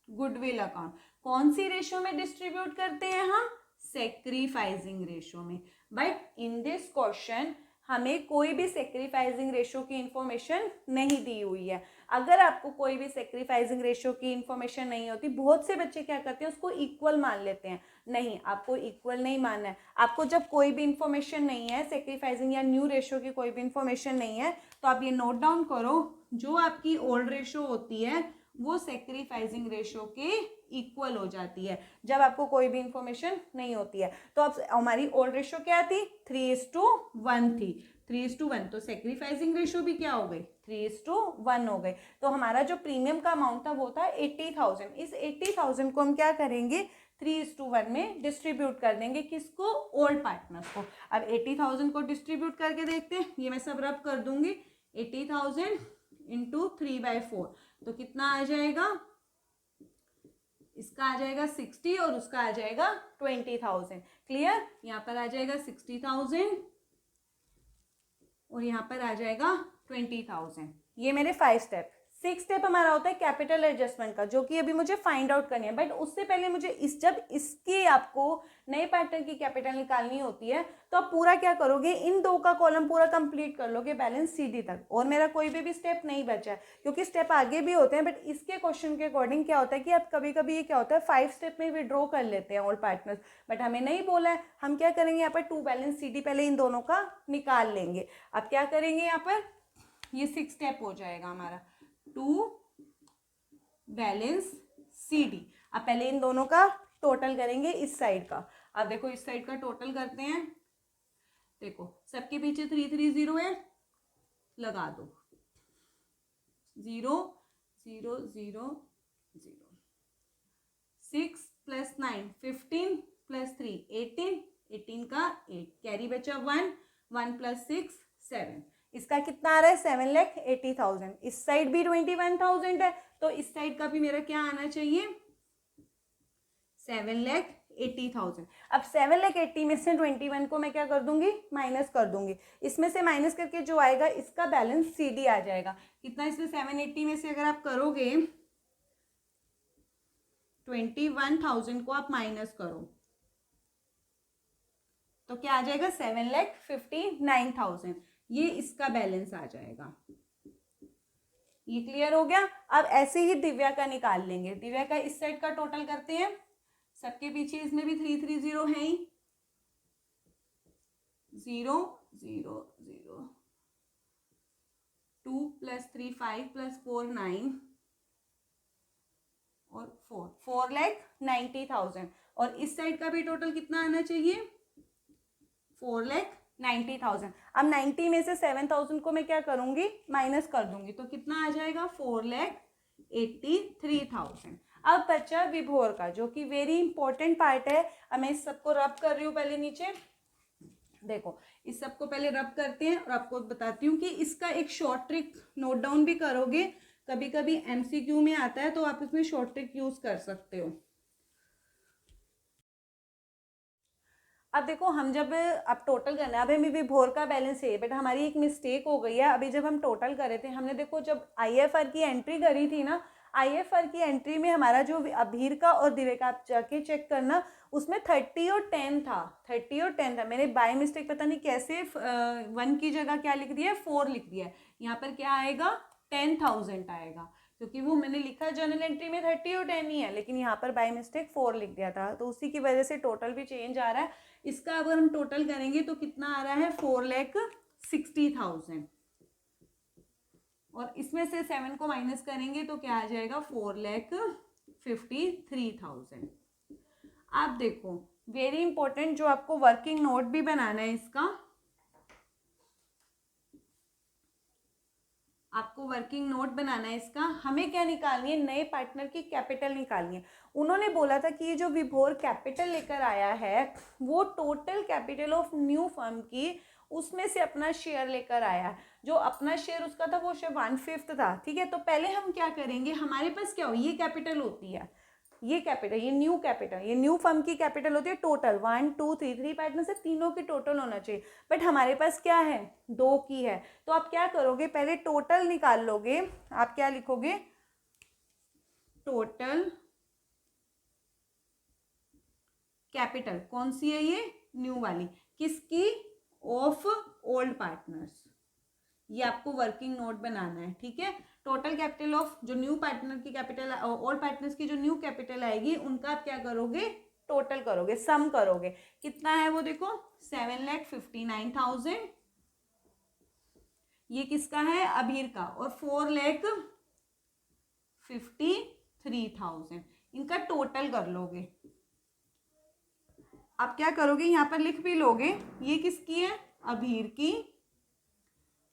goodwill account. कौन सी रेशियो में डिस्ट्रीब्यूट करते हैं हम, सेक्रीफाइसिंग रेशियो में। बट इन दिस क्वेश्चन हमें कोई भी सेक्रीफाइसिंग रेशियो की इंफॉर्मेशन नहीं दी हुई है। अगर आपको कोई भी सेक्रीफाइसिंग रेशियो की इंफॉर्मेशन नहीं होती, बहुत से बच्चे क्या करते हैं उसको इक्वल मान लेते हैं। नहीं, आपको इक्वल नहीं मानना है। आपको जब कोई भी इंफॉर्मेशन नहीं है, सेक्रीफाइसिंग या न्यू रेशियो की कोई भी इंफॉर्मेशन नहीं है, तो आप ये नोट डाउन करो, जो आपकी ओल्ड रेशियो होती है वो सेक्रीफाइसिंग रेशियो के इक्वल हो जाती है जब आपको कोई भी इंफॉर्मेशन नहीं होती है। तो अब हमारी ओल्ड रेशियो क्या थी, 3:1 थी, 3:1। तो सेक्रीफाइसिंग रेशियो भी क्या हो गई, 3:1 हो गई। तो हमारा जो प्रीमियम का अमाउंट था वो था 80,000। इस 80,000 को हम क्या करेंगे, 3:1 में डिस्ट्रीब्यूट कर देंगे, किसको, ओल्ड पार्टनर्स को। अब 80,000 को डिस्ट्रीब्यूट करके देखते हैं, ये मैं सब रब कर दूंगी, 80,000 इंटू 3/4, तो कितना आ जाएगा, इसका आ जाएगा 60 और उसका आ जाएगा 20,000। क्लियर। यहाँ पर आ जाएगा 60,000 और यहाँ पर आ जाएगा 20,000। ये मेरे 5 स्टेप। 6 स्टेप हमारा होता है कैपिटल एडजस्टमेंट का, जो कि अभी मुझे फाइंड आउट करनी है। बट उससे पहले मुझे जब इसकी आपको नए पार्टनर की कैपिटल निकालनी होती है, तो आप पूरा क्या करोगे, इन 2 का कॉलम पूरा कंप्लीट कर लोगे बैलेंस CD तक, और मेरा कोई भी स्टेप नहीं बचा है, क्योंकि स्टेप आगे भी होते हैं। बट इसके क्वेश्चन के अकॉर्डिंग क्या होता है कि आप कभी कभी ये क्या होता है 5 स्टेप में विड्रॉ कर लेते हैं ऑल पार्टनर्स, बट हमें नहीं बोला है। हम क्या करेंगे, यहाँ पर 2 बैलेंस CD पहले इन दोनों का निकाल लेंगे। अब क्या करेंगे, यहाँ पर ये 6 स्टेप हो जाएगा हमारा, 2 बैलेंस CD। अब पहले इन दोनों का टोटल करेंगे इस साइड का। अब देखो इस साइड का टोटल करते हैं, देखो सबके पीछे 330 है, लगा दो, 0 0 0 0, 6 + 9 15 + 3 18, 18 का 8, कैरी बचा 1, 1 + 6 7। इसका कितना आ रहा है, 7,80,000। इस साइड भी 21,000 है, तो इस साइड का भी मेरा क्या आना चाहिए, 7,80,000। अब 7,80,000 में से 21 को मैं क्या कर दूंगी, माइनस कर दूंगी। इसमें से माइनस करके जो आएगा इसका बैलेंस CD आ जाएगा। कितना, इसमें 780 में से अगर आप करोगे 21,000 को आप माइनस करो तो क्या आ जाएगा, 7,59,000। ये इसका बैलेंस आ जाएगा। ये क्लियर हो गया। अब ऐसे ही दिव्या का निकाल लेंगे। दिव्या का इस साइड का टोटल करते हैं, सबके पीछे इसमें भी 330 है ही, 0 0 0, 2 + 3 5 + 4 9 और 4,90,000। और इस साइड का भी टोटल कितना आना चाहिए, 4,90,000। अब 90 में से 7,000 को मैं क्या करूँगी, माइनस कर दूंगी, तो कितना आ जाएगा 4,83,000। अब बच्चा विभोर का, जो कि वेरी इंपॉर्टेंट पार्ट है। अब मैं इस सबको रब कर रही हूँ पहले नीचे, देखो इस सबको पहले रब करते हैं और आपको बताती हूँ कि इसका एक शॉर्ट ट्रिक नोट डाउन भी करोगे, कभी कभी एमसीक्यू में आता है तो आप इसमें शॉर्ट ट्रिक यूज कर सकते हो। अब देखो हम जब अब टोटल करना है, अभी हमें विभोर का बैलेंस है, बट हमारी एक मिस्टेक हो गई है। अभी जब हम टोटल कर रहे थे, हमने देखो जब आईएफआर की एंट्री करी थी ना, आईएफआर की एंट्री में हमारा जो अभीर का और दिव्य का, आप जाके चेक करना, उसमें 30 और 10 था, 30 और 10 था। मैंने बाय मिस्टेक पता नहीं कैसे 1 की जगह क्या लिख दिया है, 4 लिख दिया है। यहाँ पर क्या आएगा, 10,000 आएगा, क्योंकि वो मैंने लिखा जनरल एंट्री में 30 और 10 ही है, लेकिन यहाँ पर बाय मिस्टेक 4 लिख दिया था, तो उसी की वजह से टोटल भी चेंज आ रहा है। इसका अगर हम टोटल करेंगे तो कितना आ रहा है, 4,60,000, और इसमें से 7 को माइनस करेंगे तो क्या आ जाएगा, 4,53,000। आप देखो वेरी इंपॉर्टेंट, जो आपको वर्किंग नोट भी बनाना है इसका, आपको वर्किंग नोट बनाना है इसका, हमें क्या निकालनी है, नए पार्टनर की कैपिटल निकालनी है। उन्होंने बोला था कि ये जो विभोर कैपिटल लेकर आया है, वो total capital of new firm की, उसमें से अपना शेयर लेकर आया है। जो अपना शेयर उसका था वो शेयर 1/5 था, ठीक है। तो पहले हम क्या करेंगे, हमारे पास क्या हो, ये कैपिटल होती है, ये कैपिटल, ये न्यू कैपिटल, ये न्यू फर्म की कैपिटल होती है टोटल, 1 2 3 3 पार्टनर से तीनों की टोटल होना चाहिए, बट हमारे पास क्या है, 2 की है। तो आप क्या करोगे, पहले टोटल निकाल लोगे। आप क्या लिखोगे, टोटल कैपिटल, कौन सी है ये, न्यू वाली, किसकी, ऑफ ओल्ड पार्टनर्स। ये आपको वर्किंग नोट बनाना है, ठीक है। टोटल कैपिटल ऑफ जो न्यू पार्टनर की कैपिटल, ओल्ड पार्टनर्स की जो न्यू कैपिटल आएगी, उनका आप क्या करोगे, टोटल करोगे, सम करोगे। कितना है वो देखो, 7,59,000, ये किसका है, अभीर का, और 4,53,000, इनका टोटल कर लोगे। आप क्या करोगे, यहाँ पर लिख भी लोगे, ये किसकी है, अभीर की,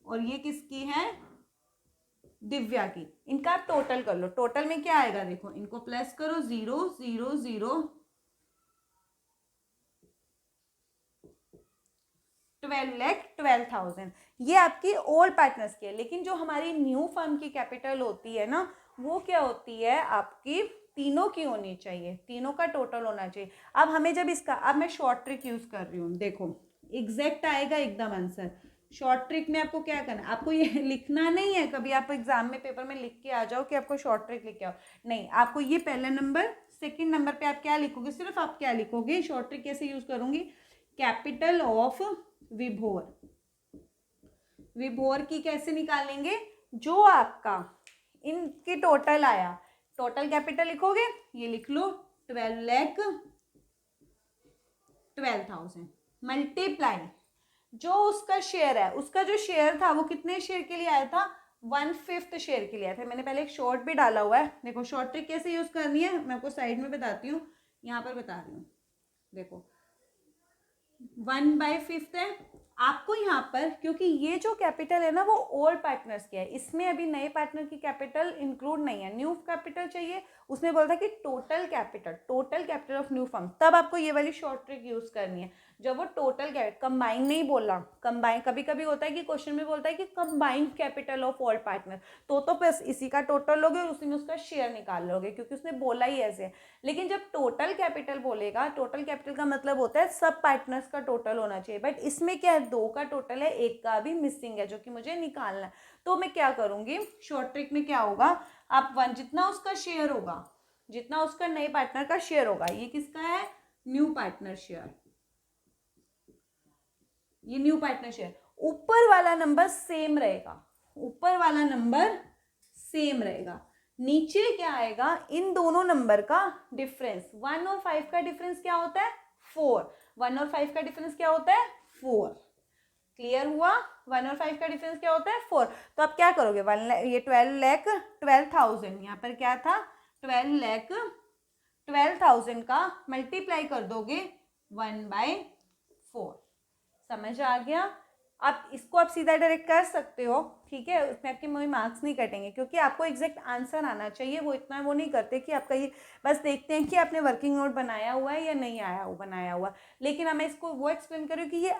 और ये किसकी है, दिव्या की। इनका आप टोटल कर लो। टोटल में क्या आएगा, देखो इनको प्लस करो, 0 0 0, 12,12,000। ये आपकी ओल्ड पार्टनर्स की है, लेकिन जो हमारी न्यू फर्म की कैपिटल होती है ना, वो क्या होती है, आपकी तीनों की होनी चाहिए, तीनों का टोटल होना चाहिए। अब हमें जब इसका, अब मैं शॉर्ट ट्रिक यूज कर रही हूँ, देखो एग्जैक्ट आएगा एकदम आंसर। शॉर्ट ट्रिक में आपको क्या करना है, आपको ये लिखना नहीं है, कभी आप एग्जाम में पेपर में लिख के आ जाओ कि आपको शॉर्ट ट्रिक लिख के आओ, नहीं, आपको ये पहला नंबर, सेकंड नंबर पे आप क्या लिखोगे, सिर्फ आप क्या लिखोगे, शॉर्ट ट्रिक कैसे यूज करूंगी, कैपिटल ऑफ विभोर। विभोर की कैसे निकालेंगे, जो आपका इनकी टोटल आया, टोटल कैपिटल लिखोगे, ये लिख लो 12,12,000 मल्टीप्लाई जो उसका शेयर है, उसका जो शेयर था वो कितने शेयर के लिए आया था, 1/5 शेयर के लिए आया था। मैंने पहले एक शॉर्ट भी डाला हुआ है, देखो शॉर्ट ट्रिक कैसे यूज करनी है मैं आपको साइड में बताती हूँ, यहाँ पर बता रही हूँ। देखो 1/5 है आपको यहाँ पर, क्योंकि ये जो कैपिटल है ना वो ओल्ड पार्टनर्स की है, इसमें अभी नए पार्टनर की कैपिटल इंक्लूड नहीं है, न्यू कैपिटल चाहिए। उसने बोला था कि total capital of new firm, तब आपको ये वाली शॉर्ट ट्रिक यूज करनी है। जब वो टोटल कंबाइन नहीं बोला, कंबाइन कभी कभी होता है कि क्वेश्चन में बोलता है कि combined capital of all partner, तो बस इसी का टोटल लोगे और उसी में उसका शेयर निकाल लोगे, क्योंकि उसने बोला ही ऐसे है। लेकिन जब टोटल कैपिटल बोलेगा, टोटल कैपिटल का मतलब होता है सब पार्टनर्स का टोटल होना चाहिए, बट इसमें क्या है, 2 का टोटल है, 1 का अभी मिसिंग है जो कि मुझे निकालना है। तो मैं क्या करूंगी, शॉर्ट ट्रिक में क्या होगा, आप 1 जितना उसका शेयर होगा, जितना उसका नए पार्टनर का शेयर होगा, ये किसका है, न्यू पार्टनर शेयर, ये न्यू पार्टनर शेयर, ऊपर वाला नंबर सेम रहेगा, ऊपर वाला नंबर सेम रहेगा, नीचे क्या आएगा, इन दोनों नंबर का डिफरेंस, 1 और 5 का डिफरेंस क्या होता है, 4, 1 और 5 का डिफरेंस क्या होता है, 4। क्लियर हुआ, 1 और 5 का डिफरेंस क्या होता है, 4। तो आप क्या करोगे, ये 12,12,000, यहाँ पर क्या था, 12,12,000 का मल्टीप्लाई कर दोगे 1/4, समझ आ गया। आप इसको आप सीधा डायरेक्ट कर सकते हो, ठीक है, उसमें आपके कोई मार्क्स नहीं कटेंगे क्योंकि आपको एग्जैक्ट आंसर आना चाहिए। वो इतना वो नहीं करते कि आपका ये बस देखते हैं कि आपने वर्किंग नोट बनाया हुआ है या नहीं आया हुआ बनाया हुआ। लेकिन मैं इसको वो एक्सप्लेन करूँ कि ये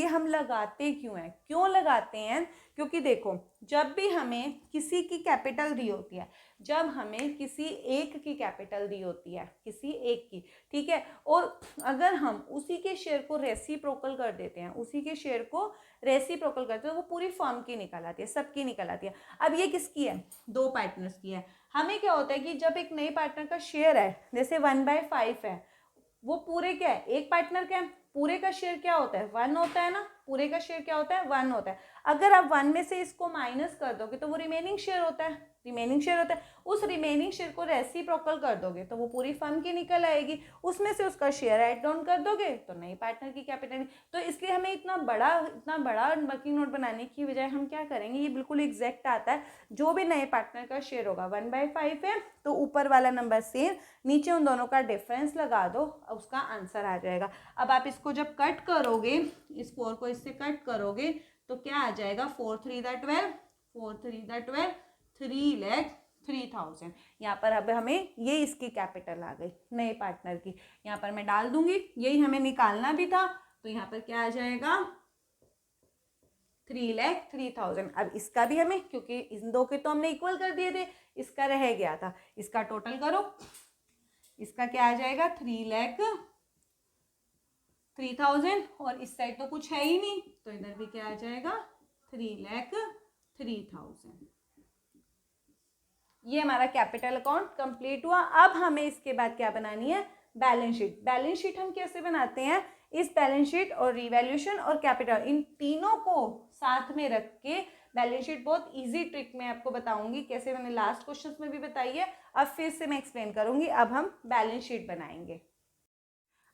हम लगाते क्यों हैं, क्यों लगाते हैं। क्योंकि देखो, जब भी हमें किसी की कैपिटल दी होती है, जब हमें किसी एक की कैपिटल दी होती है, किसी एक की, ठीक है, और अगर हम उसी के शेयर को रेसिप्रोकल कर देते हैं, उसी के शेयर को रेसिप्रोकल करते हैं, तो वो पूरी फर्म की निकल आती है, सबकी निकल आती है। अब ये किसकी है, दो पार्टनर्स की है। हमें क्या होता है कि जब एक नए पार्टनर का शेयर है, जैसे 1/5 है, वो पूरे क्या है, एक पार्टनर का है, पूरे का शेयर क्या होता है, 1 होता है ना, पूरे का शेयर क्या होता है, 1 होता है। अगर आप 1 में से इसको माइनस कर दोगे तो वो रिमेनिंग शेयर होता है, रिमेनिंग शेयर होता है। उस रिमेनिंग शेयर को रेसिप्रोकल कर दोगे तो वो पूरी फर्म की निकल आएगी। उसमें से उसका शेयर ऐड डाउन कर दोगे तो नई पार्टनर की कैपिटल। तो इसलिए हमें इतना बड़ा वर्किंग नोट बनाने की बजाय हम क्या करेंगे, ये बिल्कुल एग्जैक्ट आता है। जो भी नए पार्टनर का शेयर होगा 1/5 है, तो ऊपर वाला नंबर सेम, नीचे उन दोनों का डिफरेंस लगा दो, उसका आंसर आ जाएगा। अब आप इसको जब कट करोगे, इस 4 को इससे कट करोगे तो क्या आ जाएगा, 4 3 12, 4 3 12, 3,03,000। यहाँ पर अब हमें ये इसकी कैपिटल आ गई नए पार्टनर की। यहाँ पर मैं डाल दूंगी, यही हमें निकालना भी था, तो यहाँ पर क्या आ जाएगा, 3,03,000। अब इसका भी हमें, क्योंकि इन दो के तो हमने इक्वल कर दिए थे, इसका रह गया था, इसका टोटल करो, इसका क्या आ जाएगा, 3,03,000। और इस साइड तो कुछ है ही नहीं, तो इधर भी क्या आ जाएगा, 3,03,000। ये हमारा कैपिटल अकाउंट कंप्लीट हुआ। अब हमें इसके बाद क्या बनानी है, बैलेंस शीट। बैलेंस शीट हम कैसे बनाते हैं, इस बैलेंस शीट और रिवैल्यूएशन और कैपिटल, इन तीनों को साथ में रख के बैलेंस शीट, बहुत इजी ट्रिक मैं आपको बताऊंगी कैसे, मैंने लास्ट क्वेश्चंस में भी बताई है, अब फिर से मैं एक्सप्लेन करूंगी। अब हम बैलेंस शीट बनाएंगे।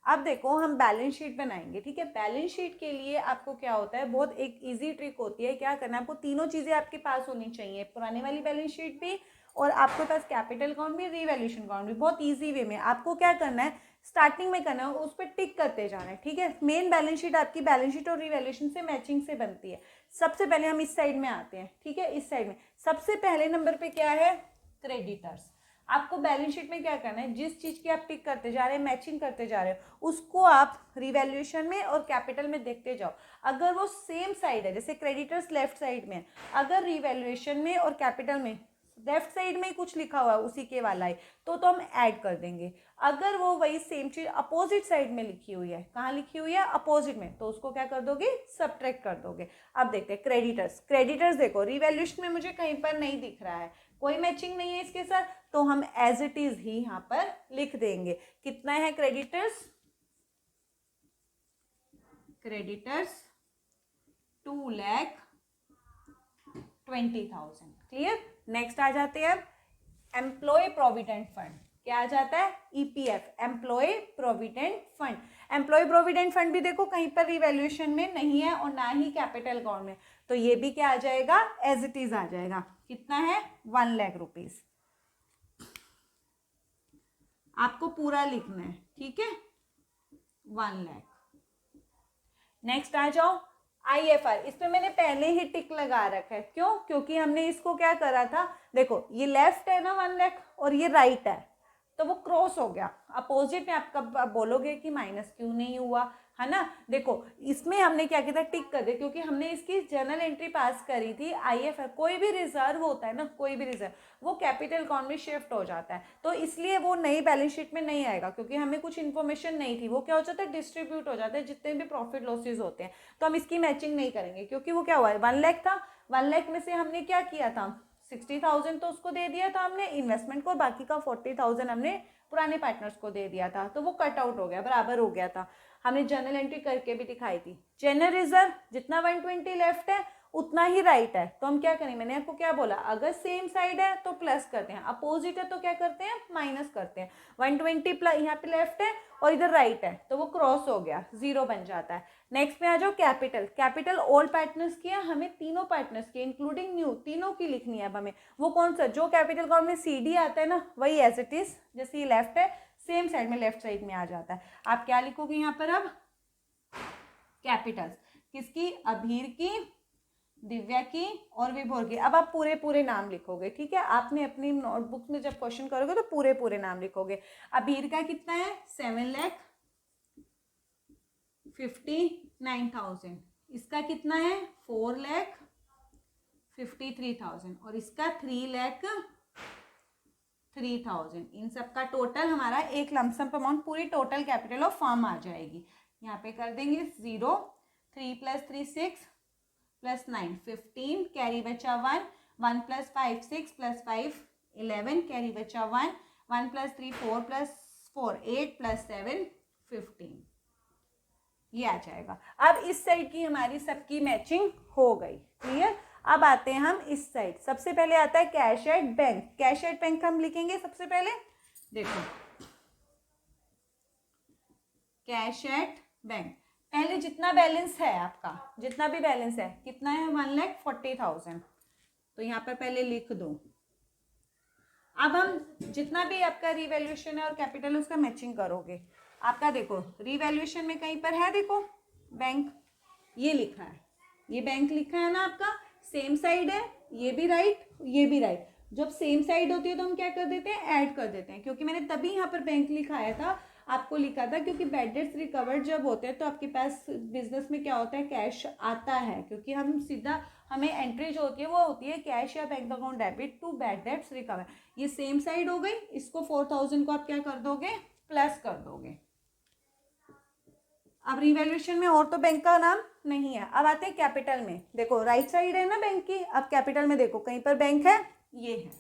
अब देखो, हम बैलेंस शीट बनाएंगे, ठीक है। बैलेंस शीट के लिए आपको क्या होता है, बहुत एक इजी ट्रिक होती है। क्या करना है आपको, तीनों चीज़ें आपके पास होनी चाहिए, पुराने वाली बैलेंस शीट भी और आपके पास कैपिटल अकाउंट भी, रिवैल्यूएशन अकाउंट भी। बहुत इजी वे में आपको क्या करना है, स्टार्टिंग में करना है, उस पर टिक करते जाना है, ठीक है। मेन बैलेंस शीट आपकी बैलेंस शीट और रिवैल्यूएशन से मैचिंग से बनती है। सबसे पहले हम इस साइड में आते हैं, ठीक है। इस साइड में सबसे पहले नंबर पे क्या है, क्रेडिटर्स। आपको बैलेंस शीट में क्या करना है, जिस चीज की आप टिक करते जा रहे हैं, मैचिंग करते जा रहे हो, उसको आप रिवैल्यूएशन में और कैपिटल में देखते जाओ। अगर वो सेम साइड है, जैसे क्रेडिटर्स लेफ्ट साइड में, अगर रिवैल्यूएशन में और कैपिटल में लेफ्ट साइड में कुछ लिखा हुआ है उसी के वाला है, तो हम ऐड कर देंगे। अगर वो वही सेम चीज अपोजिट साइड में लिखी हुई है, कहाँ लिखी हुई है, अपोजिट में, तो उसको क्या कर दोगे, सब्ट्रैक्ट कर दोगे। अब देखते हैं क्रेडिटर्स। क्रेडिटर्स देखो, रिवैल्यूएशन में मुझे कहीं पर नहीं दिख रहा है, कोई मैचिंग नहीं है इसके साथ, तो हम एज इट इज ही यहाँ पर लिख देंगे। कितना है क्रेडिटर्स, क्रेडिटर्स 2,20,000। क्लियर। नेक्स्ट आ जाते हैं अब एम्प्लॉय प्रोविडेंट फंड। क्या आ जाता है, EPF, employ provident fund. Employ provident fund भी देखो कहीं पर रिवैल्यूएशन में नहीं है और ना ही कैपिटल अकाउंट में, तो ये भी क्या आ जाएगा, एज इट इज आ जाएगा। कितना है, 1 लाख रुपीज। आपको पूरा लिखना है, ठीक है, 1 लाख। नेक्स्ट आ जाओ आईएफआर। इसमें मैंने पहले ही टिक लगा रखा है, क्यों, क्योंकि हमने इसको क्या करा था, देखो ये लेफ्ट है ना 1 लाख, और ये राइट है, तो वो क्रॉस हो गया। अपोजिट में आपका बोलोगे कि माइनस क्यों नहीं हुआ, है ना। देखो इसमें हमने क्या किया था, टिक कर दे, क्योंकि हमने इसकी जर्नल एंट्री पास करी थी आईएफआर। कोई भी रिजर्व होता है ना, कोई भी रिजर्व, वो कैपिटल अकाउंट में शिफ्ट हो जाता है, तो इसलिए वो नई बैलेंस शीट में नहीं आएगा, क्योंकि हमें कुछ इन्फॉर्मेशन नहीं थी। वो क्या हो जाता है, डिस्ट्रीब्यूट हो जाता है, जितने भी प्रॉफिट लॉसेज होते हैं, तो हम इसकी मैचिंग नहीं करेंगे, क्योंकि वो क्या हुआ है, 1 लाख था, 1 लाख में से हमने क्या किया था, 60,000 तो उसको दे दिया था हमने इन्वेस्टमेंट को, बाकी का 40,000 हमने पुराने पार्टनर्स को दे दिया था, तो वो कट आउट हो गया, बराबर हो गया था। हमने जर्नल एंट्री करके भी दिखाई थी। जनरल रिजर्व जितना 120 लेफ्ट है उतना ही राइट है, तो हम क्या करेंगे, मैंने आपको क्या बोला, अगर सेम साइड है तो प्लस करते हैं, अपोजिट है तो क्या करते हैं, माइनस करते हैं। 120 प्लस यहाँ पे लेफ्ट है और इधर राइट है, तो वो क्रॉस हो गया, 0 बन जाता है। नेक्स्ट में आ जाओ कैपिटल। कैपिटल ऑल पार्टनर्स की है, हमें तीनों पार्टनर्स की इंक्लूडिंग न्यू, तीनों की लिखनी है अब हमें। वो कौन सा, जो कैपिटल अकाउंट में सीडी आता है ना, वही एज इट इज, जैसे ये लेफ्ट है सेम साइड में लेफ्ट साइड में आ जाता है। आप क्या लिखोगे यहाँ पर अब, कैपिटल्स। किसकी? अभीर की, दिव्या की और विभोर की। अब आप पूरे पूरे नाम लिखोगे, ठीक है? आपने अपनी नोटबुक में जब क्वेश्चन करोगे तो पूरे पूरे नाम लिखोगे। अभीर का कितना है? 7,59,000। इसका कितना है? 4,53,000 और इसका 3,03,000। इन सब का टोटल हमारा एक लमसम अमाउंट पूरी टोटल कैपिटल ऑफ फर्म आ जाएगी। यहाँ पे कर देंगे 0, 3 + 3 6 + 9 15, कैरी बचा 1, 1 + 5 6 + 5 11, कैरी बचा 1, 1 + 3 4 + 4 8 + 7 15, ये आ जाएगा। अब इस साइड की हमारी सबकी मैचिंग हो गई, क्लियर? अब आते हैं हम इस साइड। सबसे पहले आता है cash at bank. Cash at bank हम लिखेंगे सबसे पहले, देखो कैश एट बैंक। पहले जितना बैलेंस है आपका, जितना भी बैलेंस है, कितना है? 1,40,000। तो यहाँ पर पहले लिख दो। अब हम जितना भी आपका रिवैल्यूएशन है और कैपिटल उसका मैचिंग करोगे। आपका देखो रिवैल्यूएशन में कहीं पर है, देखो बैंक, ये लिखा है, ये बैंक लिखा है ना आपका, सेम साइड है, ये भी राइट, ये भी राइट। जब सेम साइड होती है तो हम क्या कर देते हैं? ऐड कर देते हैं। क्योंकि मैंने तभी यहाँ पर बैंक लिखाया था, आपको लिखा था, क्योंकि बैड डेट्स रिकवर्ड जब होते हैं तो आपके पास बिजनेस में क्या होता है? कैश आता है। क्योंकि हम सीधा, हमें एंट्री जो होती है वो होती है कैश या bank account debit to bad debts recover. ये सेम साइड हो गई। इसको 4,000 को आप क्या कर दोगे? प्लस कर दोगे। अब रिवैल्यूएशन में और तो बैंक का नाम नहीं है। अब आते हैं कैपिटल में। देखो राइट साइड है ना बैंक की। अब कैपिटल में देखो कहीं पर बैंक है, ये है,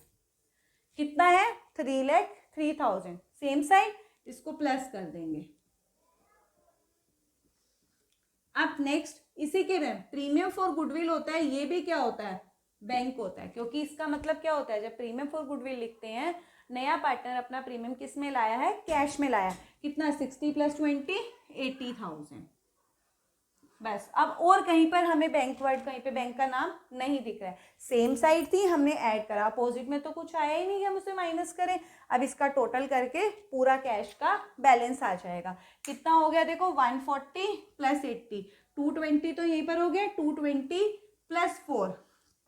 कितना है? 3,03,000। सेम साइड, इसको प्लस कर देंगे। अब नेक्स्ट इसी के में प्रीमियम फॉर गुडविल होता है, ये भी क्या होता है? बैंक होता है। क्योंकि इसका मतलब क्या होता है? जब प्रीमियम फॉर गुडविल लिखते हैं, नया पार्टनर अपना प्रीमियम किस में लाया है? कैश में लाया। कितना? 60 + 20 80,000। बस। अब और कहीं पर हमें बैंक वर्ड, कहीं पे बैंक का नाम नहीं दिख रहा है। सेम साइड थी, हमने ऐड करा, अपोजिट में तो कुछ आया ही नहीं, हम उसे माइनस करें। अब इसका टोटल करके पूरा कैश का बैलेंस आ जाएगा। कितना हो गया? देखो 140 + 80, 220 तो यहीं पर हो गया। 220 + 4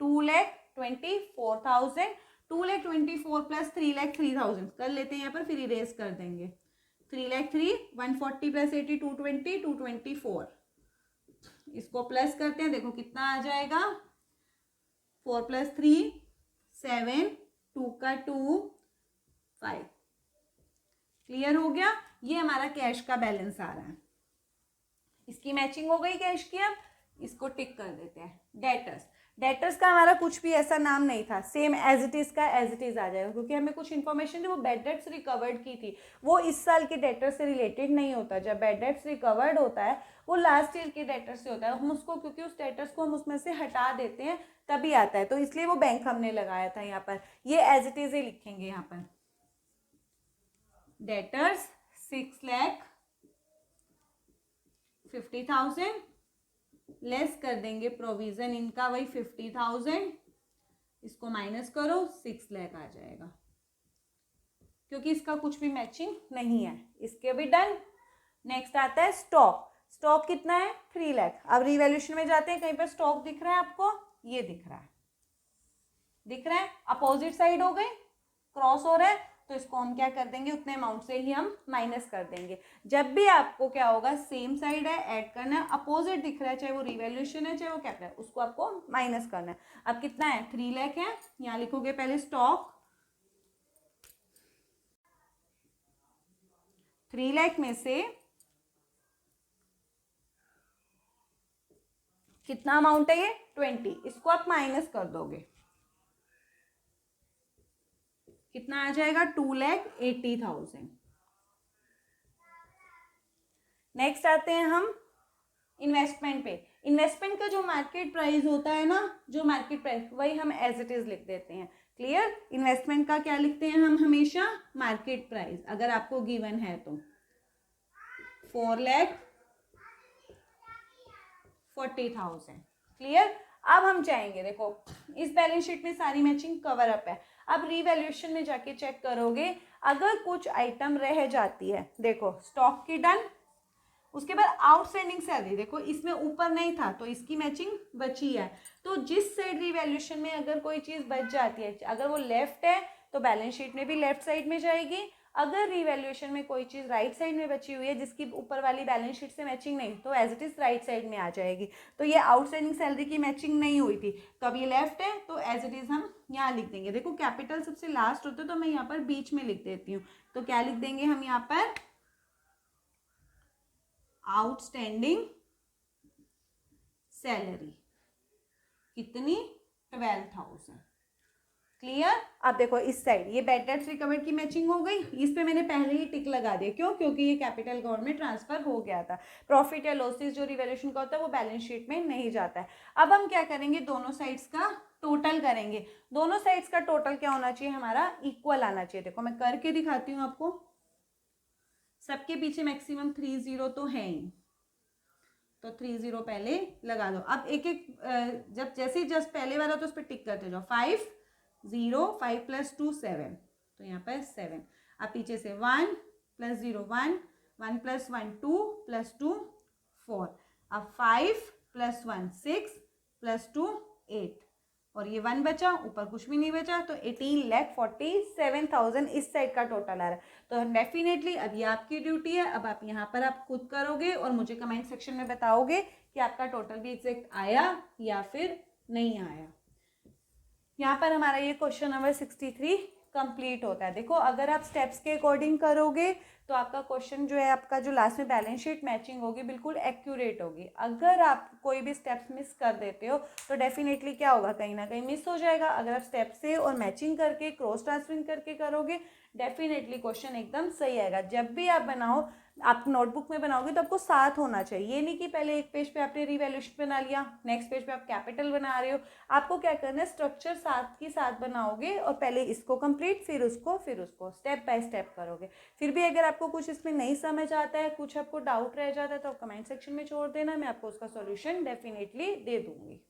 2,24,000। 2,24,000 + 3,03,000 कर लेते हैं यहाँ पर, फिर इरेज कर देंगे। 3,03,000, 140 + 80 220, 224। इसको प्लस करते हैं, देखो कितना आ जाएगा? 4 + 3 7, 2 का 2 5। क्लियर हो गया? ये हमारा कैश का बैलेंस आ रहा है। इसकी मैचिंग हो गई कैश की। अब इसको टिक कर देते हैं। डेटर्स, डेटर्स का हमारा कुछ भी ऐसा नाम नहीं था, सेम एज इट इज का एज इट इज आ जाएगा। क्योंकि हमें कुछ इन्फॉर्मेशन थी, वो बैड डेट्स रिकवर्ड की थी, वो इस साल के डेटर से रिलेटेड नहीं होता। जब बैड डेट्स रिकवर्ड होता है वो लास्ट ईयर के डेटर से होता है। हम उसको, क्योंकि उस डेटर्स को हम उसमें से हटा देते हैं तभी आता है, तो इसलिए वो बैंक हमने लगाया था यहाँ पर। ये एज इट इज ही लिखेंगे यहाँ पर। डेटर्स 6,50,000 लेस कर देंगे प्रोविजन इनका, वही 50,000। इसको माइनस करो, 6 लाख आ जाएगा। क्योंकि इसका कुछ भी मैचिंग नहीं है। इसके भी डन। नेक्स्ट आता है स्टॉक। स्टॉक कितना है? 3 लाख। अब रिवैल्यूएशन में जाते हैं, कहीं पर स्टॉक दिख रहा है आपको? ये दिख रहा है, दिख रहा है। अपोजिट साइड हो गई, क्रॉस हो रहा है, तो इसको हम क्या कर देंगे? उतने अमाउंट से ही हम माइनस कर देंगे। जब भी आपको क्या होगा? सेम साइड है, ऐड करना है, अपोजिट दिख रहा है, चाहे वो रिवैल्यूएशन है चाहे वो कैपिटल है, उसको आपको माइनस करना है। अब कितना है? 3 लाख है। यहाँ लिखोगे पहले स्टॉक। 3 लाख में से कितना अमाउंट है? ये 20। इसको आप माइनस कर दोगे, कितना आ जाएगा? 2,80,000। नेक्स्ट आते हैं हम इन्वेस्टमेंट पे। इन्वेस्टमेंट का जो मार्केट प्राइस होता है ना, जो मार्केट प्राइस, वही हम एज इट इज लिख देते हैं। क्लियर? इन्वेस्टमेंट का क्या लिखते हैं हम हमेशा? मार्केट प्राइस, अगर आपको गिवन है तो। 4,40,000। क्लियर? अब हम जाएंगे, देखो इस बैलेंस शीट में सारी मैचिंग कवर अप है। अब रिवैल्यूएशन में जाके चेक करोगे, अगर कुछ आइटम रह जाती है, देखो स्टॉक की डन, उसके बाद आउटस्टैंडिंग सैलरी, देखो इसमें ऊपर नहीं था तो इसकी मैचिंग बची है। तो जिस साइड रिवैल्यूएशन में अगर कोई चीज़ बच जाती है, अगर वो लेफ्ट है तो बैलेंस शीट में भी लेफ्ट साइड में जाएगी, अगर रिवैल्यूएशन में कोई चीज़ राइट साइड में बची हुई है जिसकी ऊपर वाली बैलेंस शीट से मैचिंग नहीं, तो as it is right side में आ जाएगी। तो ये आउटस्टैंडिंग सैलरी की मैचिंग नहीं हुई थी, तो अब ये लेफ्ट है तो एज इट इज़ हम यहाँ लिख देंगे। देखो कैपिटल सबसे लास्ट होता है तो मैं यहाँ पर बीच में लिख देती हूँ, तो क्या लिख देंगे हम यहाँ पर, आउटस्टैंडिंग सैलरी कितनी, 12,000। क्लियर। अब देखो इस साइड ये बैड डेट्स रिकवर्ड की मैचिंग हो गई, इस पे मैंने पहले ही टिक लगा दिया, क्यों, क्योंकि ये कैपिटल गवर्नमेंट में ट्रांसफर हो गया था। प्रॉफिट या लॉसेस जो रिवैल्यूएशन का होता है वो बैलेंस शीट में नहीं जाता है। अब हम क्या करेंगे, दोनों साइड्स का टोटल करेंगे। दोनों साइड्स का टोटल क्या होना चाहिए, हमारा इक्वल आना चाहिए। देखो मैं करके दिखाती हूँ आपको, सबके पीछे मैक्सिमम 30 तो है ही, तो 30 पहले लगा दो। अब एक एक जब जैसे जस्ट पहले वाला तो उस पर टिक करते जाओ। 5 0 5 + 2 7, तो यहाँ पर 7। अब पीछे से 1 + 0 1 1 + 1 2 + 2 4। अब 5 + 1 6 + 2 8, और ये 1 बचा, ऊपर कुछ भी नहीं बचा, तो 18,47,000 इस साइड का टोटल आ रहा है। तो डेफिनेटली अब ये आपकी ड्यूटी है, अब आप यहाँ पर आप खुद करोगे और मुझे कमेंट सेक्शन में बताओगे कि आपका टोटल भी एग्जैक्ट आया या फिर नहीं आया। यहाँ पर हमारा ये क्वेश्चन नंबर 63 कंप्लीट होता है। देखो अगर आप स्टेप्स के अकॉर्डिंग करोगे तो आपका क्वेश्चन जो है, आपका जो लास्ट में बैलेंस शीट मैचिंग होगी बिल्कुल एक्यूरेट होगी। अगर आप कोई भी स्टेप्स मिस कर देते हो तो डेफिनेटली क्या होगा, कहीं ना कहीं मिस हो जाएगा। अगर आप स्टेप से और मैचिंग करके क्रॉस ट्रांसफरिंग करके करोगे डेफिनेटली क्वेश्चन एकदम सही आएगा। जब भी आप बनाओ, आप नोटबुक में बनाओगे तो आपको साथ होना चाहिए, ये नहीं कि पहले एक पेज पे आपने रिवैल्यूएशन बना लिया, नेक्स्ट पेज पे आप कैपिटल बना रहे हो। आपको क्या करना है, स्ट्रक्चर साथ के साथ बनाओगे और पहले इसको कंप्लीट फिर उसको स्टेप बाय स्टेप करोगे। फिर भी अगर आपको कुछ इसमें नहीं समझ आता है, कुछ आपको डाउट रह जाता है, तो आप कमेंट सेक्शन में छोड़ देना, मैं आपको उसका सॉल्यूशन डेफिनेटली दे दूंगी।